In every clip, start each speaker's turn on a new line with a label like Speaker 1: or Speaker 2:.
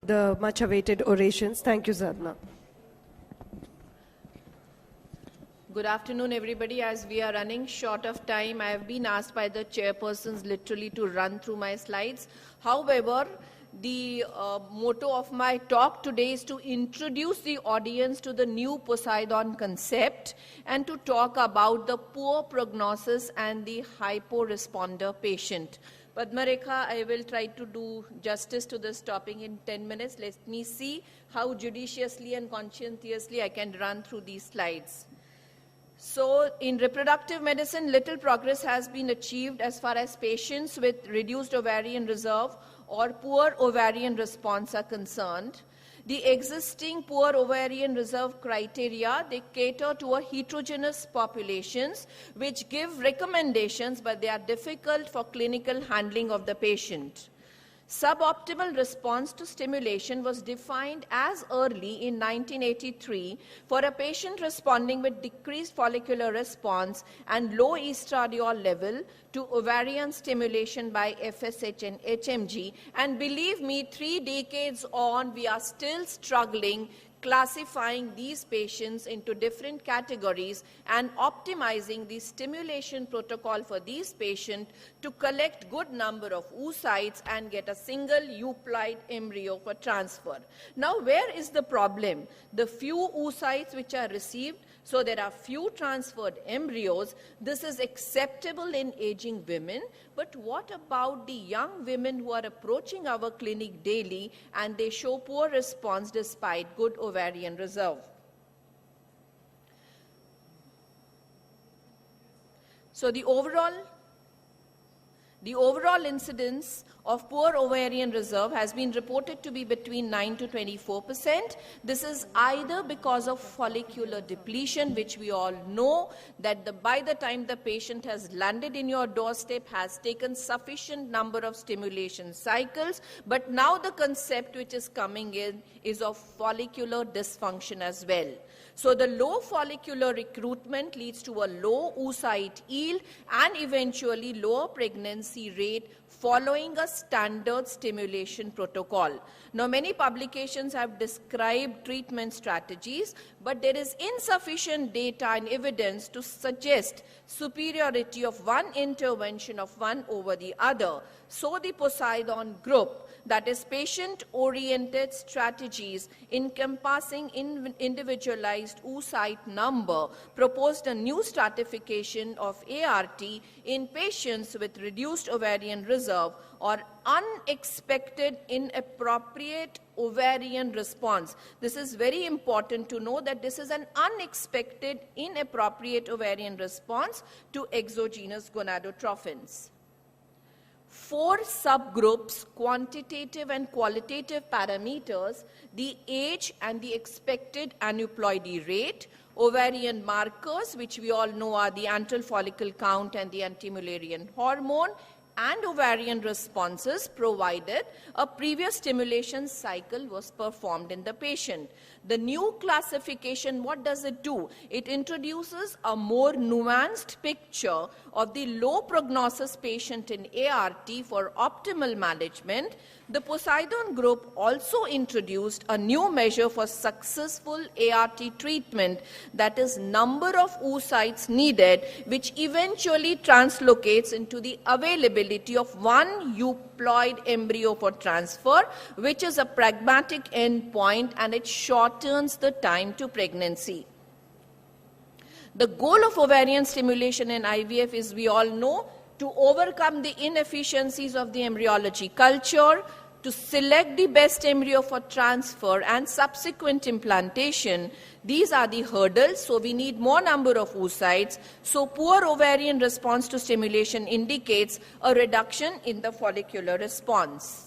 Speaker 1: the much-awaited orations. Thank you, Sadhana.
Speaker 2: Good afternoon, everybody. As we are running short of time, I have been asked by the chairpersons literally to run through my slides. However, the motto of my talk today is to introduce the audience to the new Poseidon concept and to talk about the poor prognosis and the hypo-responder patient. Padmarekha, I will try to do justice to this topic in 10 minutes. Let me see how judiciously and conscientiously I can run through these slides. So, in reproductive medicine, little progress has been achieved as far as patients with reduced ovarian reserve or poor ovarian response are concerned. The existing poor ovarian reserve criteria, they cater to a heterogeneous populations which give recommendations, but they are difficult for clinical handling of the patient. Suboptimal response to stimulation was defined as early in 1983 for a patient responding with decreased follicular response and low estradiol level to ovarian stimulation by FSH and HMG. And believe me, 3 decades on, we are still struggling classifying these patients into different categories and optimizing the stimulation protocol for these patients to collect good number of oocytes and get a single euploid embryo for transfer. Now, where is the problem? The few oocytes which are received, so there are few transferred embryos. This is acceptable in aging women, but what about the young women who are approaching our clinic daily and they show poor response despite good ovarian reserve? So the overall incidence of poor ovarian reserve has been reported to be between 9 to 24%. This is either because of follicular depletion, which we all know that by the time the patient has landed in your doorstep, has taken sufficient number of stimulation cycles, but now the concept which is coming in is of follicular dysfunction as well. So the low follicular recruitment leads to a low oocyte yield and eventually lower pregnancy rate following a standard stimulation protocol. Now, many publications have described treatment strategies, but there is insufficient data and evidence to suggest superiority of one intervention of one over the other. So the Poseidon group, that is patient-oriented strategies encompassing individualized oocyte number, proposed a new stratification of ART in patients with reduced ovarian reserve or unexpected inappropriate ovarian response. This is very important to know that this is an unexpected inappropriate ovarian response to exogenous gonadotrophins. 4 subgroups, quantitative and qualitative parameters, the age and the expected aneuploidy rate, ovarian markers, which we all know are the antral follicle count and the anti-Mullerian hormone, and ovarian responses provided a previous stimulation cycle was performed in the patient. The new classification, what does it do? It introduces a more nuanced picture of the low prognosis patient in ART for optimal management. The Poseidon group also introduced a new measure for successful ART treatment, that is number of oocytes needed, which eventually translocates into the availability of one euploid embryo for transfer, which is a pragmatic endpoint and it shortens the time to pregnancy. The goal of ovarian stimulation in IVF is, we all know, to overcome the inefficiencies of the embryology culture, to select the best embryo for transfer and subsequent implantation. These are the hurdles, so we need more number of oocytes. So poor ovarian response to stimulation indicates a reduction in the follicular response.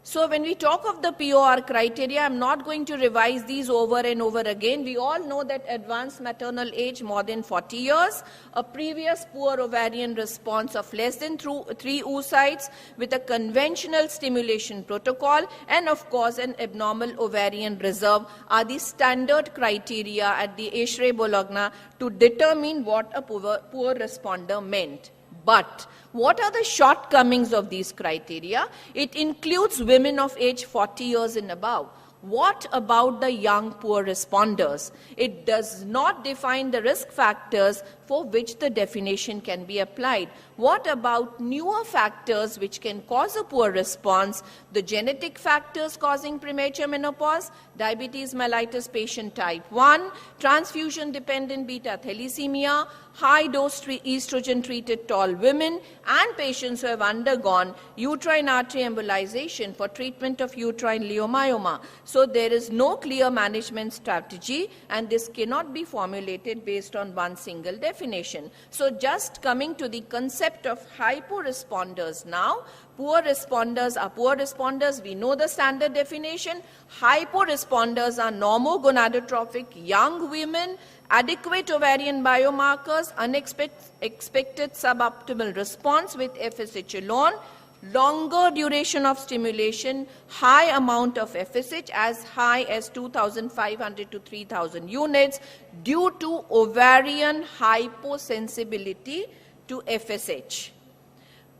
Speaker 2: So when we talk of the POR criteria, I'm not going to revise these over and over again. We all know that advanced maternal age more than 40 years, a previous poor ovarian response of less than 3 oocytes with a conventional stimulation protocol, and of course an abnormal ovarian reserve are the standard criteria at the Eshrei Bologna to determine what a poor responder meant. But what are the shortcomings of these criteria? It includes women of age 40 years and above. What about the young poor responders? It does not define the risk factors for which the definition can be applied. What about newer factors which can cause a poor response? The genetic factors causing premature menopause, diabetes mellitus patient type 1, transfusion-dependent beta thalassemia, high-dose estrogen-treated tall women, and patients who have undergone uterine artery embolization for treatment of uterine leiomyoma. So there is no clear management strategy, and this cannot be formulated based on one single definition. So just coming to the concept of hypo-responders now, poor responders are poor responders. We know the standard definition. Hypo-responders are normogonadotrophic young women, adequate ovarian biomarkers, unexpected suboptimal response with FSH alone, longer duration of stimulation, high amount of FSH as high as 2,500 to 3,000 units due to ovarian hyposensibility to FSH.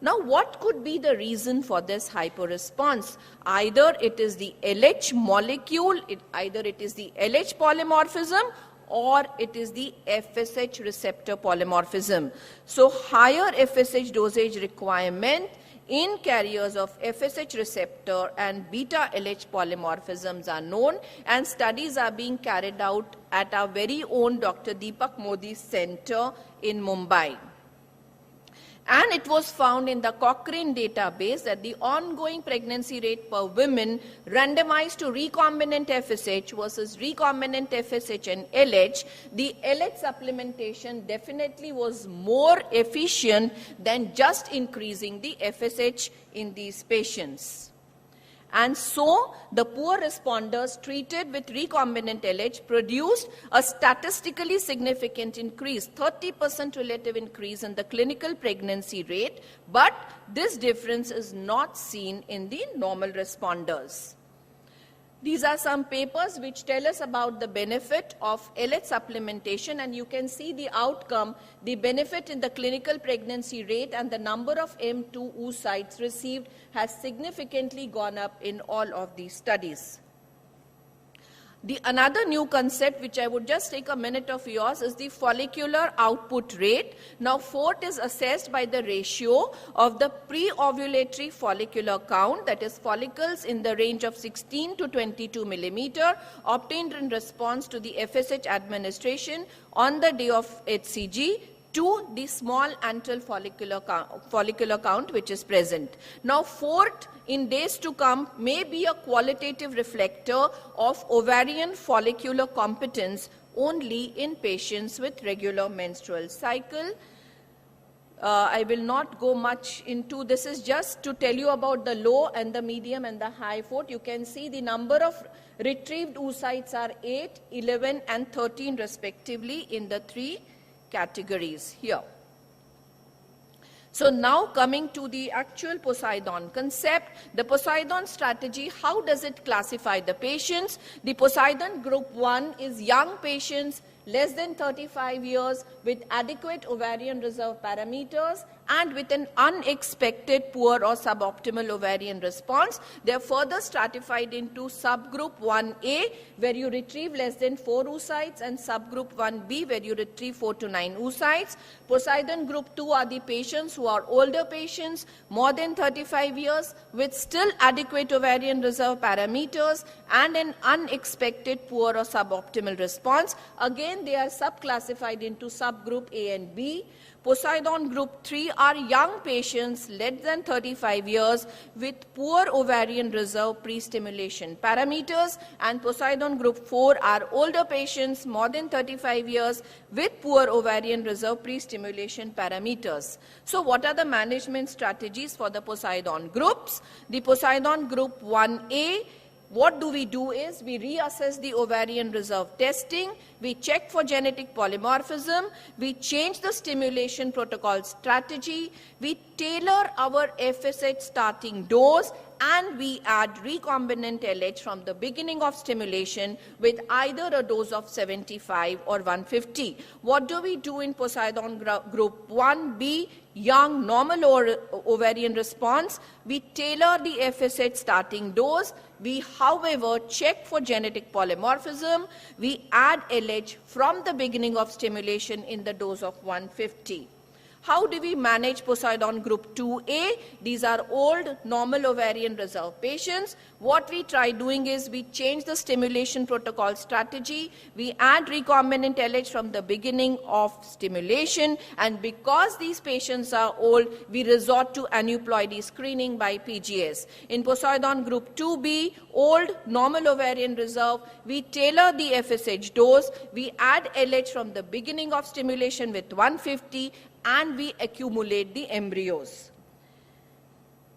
Speaker 2: Now, what could be the reason for this hyporesponse? Either it is the LH molecule, either it is the LH polymorphism, or it is the FSH receptor polymorphism. So, higher FSH dosage requirement in carriers of FSH receptor and beta LH polymorphisms are known, and studies are being carried out at our very own Dr. Deepak Modi's center in Mumbai. And it was found in the Cochrane database that the ongoing pregnancy rate per women randomized to recombinant FSH versus recombinant FSH and LH, the LH supplementation definitely was more efficient than just increasing the FSH in these patients. And so, the poor responders treated with recombinant LH produced a statistically significant increase, 30% relative increase in the clinical pregnancy rate, but this difference is not seen in the normal responders. These are some papers which tell us about the benefit of LH supplementation, and you can see the outcome, the benefit in the clinical pregnancy rate and the number of M2 oocytes received has significantly gone up in all of these studies. Another new concept which I would just take a minute of yours is the follicular output rate. Now, FORT is assessed by the ratio of the pre-ovulatory follicular count, that is follicles in the range of 16 to 22 millimeter, obtained in response to the FSH administration on the day of HCG, to the small antral follicular count which is present. Now, FORT in days to come may be a qualitative reflector of ovarian follicular competence only in patients with regular menstrual cycle. I will not go much into this, is just to tell you about the low and the medium and the high FORT. You can see the number of retrieved oocytes are 8, 11 and 13 respectively in the 3 categories here. So now coming to the actual Poseidon concept, the Poseidon strategy, how does it classify the patients? The Poseidon group 1 is young patients less than 35 years with adequate ovarian reserve parameters and with an unexpected poor or suboptimal ovarian response. They are further stratified into subgroup 1A, where you retrieve less than 4 oocytes, and subgroup 1B, where you retrieve 4 to 9 oocytes. Poseidon group 2 are the patients who are older patients, more than 35 years, with still adequate ovarian reserve parameters and an unexpected poor or suboptimal response. Again, they are subclassified into subgroup A and B. Poseidon group 3 are young patients less than 35 years with poor ovarian reserve pre-stimulation parameters, and Poseidon group 4 are older patients more than 35 years with poor ovarian reserve pre-stimulation parameters. So what are the management strategies for the Poseidon groups? The Poseidon group 1A, what do? Is we reassess the ovarian reserve testing, we check for genetic polymorphism, we change the stimulation protocol strategy, we tailor our FSH starting dose and we add recombinant LH from the beginning of stimulation with either a dose of 75 or 150. What do we do in Poseidon group 1B, young normal ovarian response? We tailor the FSH starting dose. We, however, check for genetic polymorphism. We add LH from the beginning of stimulation in the dose of 150. How do we manage Poseidon group 2A? These are old normal ovarian reserve patients. What we try doing is we change the stimulation protocol strategy. We add recombinant LH from the beginning of stimulation, and because these patients are old, we resort to aneuploidy screening by PGS. In Poseidon group 2B, old normal ovarian reserve, we tailor the FSH dose. We add LH from the beginning of stimulation with 150, and we accumulate the embryos.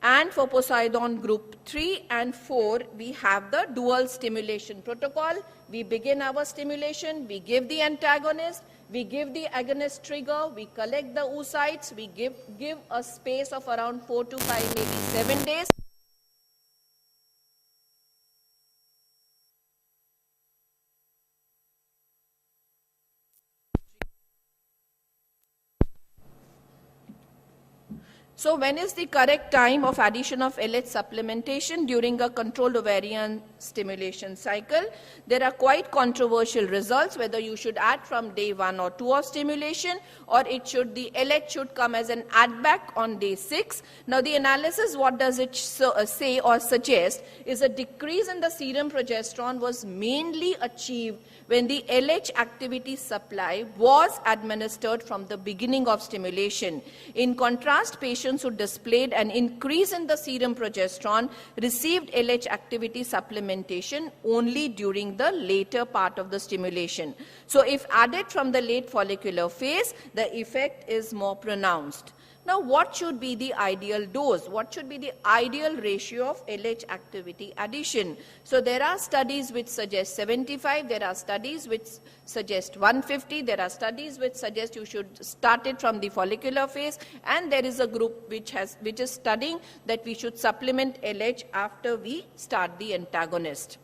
Speaker 2: And for Poseidon group 3 and 4, we have the dual stimulation protocol. We begin our stimulation, we give the antagonist, we give the agonist trigger, we collect the oocytes, we give a space of around 4 to 5, maybe 7 days. So when is the correct time of addition of LH supplementation during a controlled ovarian stimulation cycle? There are quite controversial results whether you should add from day 1 or 2 of stimulation, or the LH should come as an add back on day 6. Now the analysis, what does it say or suggest is a decrease in the serum progesterone was mainly achieved when the LH activity supply was administered from the beginning of stimulation. In contrast, patients who displayed an increase in the serum progesterone received LH activity supplementation only during the later part of the stimulation. So if added from the late follicular phase, the effect is more pronounced. Now, what should be the ideal dose? What should be the ideal ratio of LH activity addition? So there are studies which suggest 75, there are studies which suggest 150, there are studies which suggest you should start it from the follicular phase, and there is a group which is studying that we should supplement LH after we start the antagonist.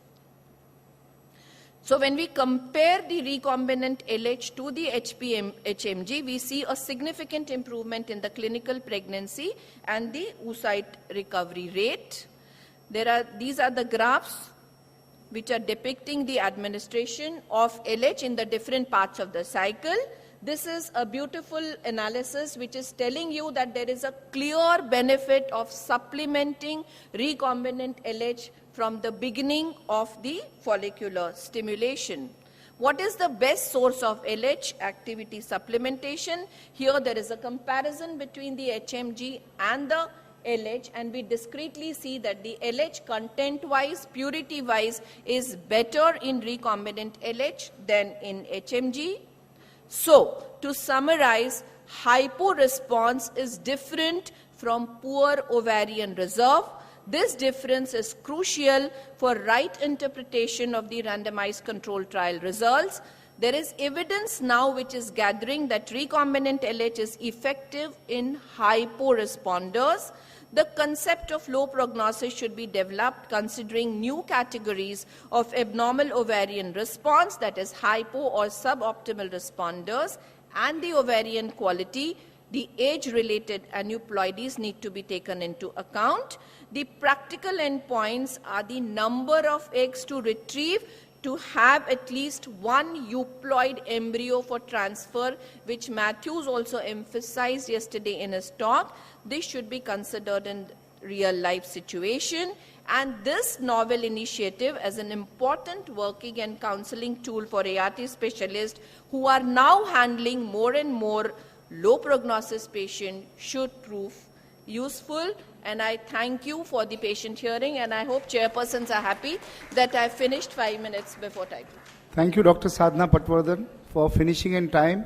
Speaker 2: So when we compare the recombinant LH to the HMG, we see a significant improvement in the clinical pregnancy and the oocyte recovery rate. These are the graphs which are depicting the administration of LH in the different parts of the cycle. This is a beautiful analysis which is telling you that there is a clear benefit of supplementing recombinant LH from the beginning of the follicular stimulation. What is the best source of LH activity supplementation? Here there is a comparison between the HMG and the LH, and we discretely see that the LH content-wise, purity-wise is better in recombinant LH than in HMG. So, to summarize, hypo-response is different from poor ovarian reserve. This difference is crucial for right interpretation of the randomized control trial results. There is evidence now which is gathering that recombinant LH is effective in hypo-responders. The concept of low prognosis should be developed considering new categories of abnormal ovarian response, that is hypo or suboptimal responders, and the ovarian quality. The age-related aneuploidies need to be taken into account. The practical endpoints are the number of eggs to retrieve to have at least one euploid embryo for transfer, which Matthews also emphasized yesterday in his talk. This should be considered in real-life situation. And this novel initiative as an important working and counseling tool for ART specialists who are now handling more and more low prognosis patients should prove useful. And I thank you for the patient hearing, and I hope chairpersons are happy that I finished 5 minutes before time.
Speaker 3: Thank you, Dr. Sadhana Patwardhan, for finishing in time.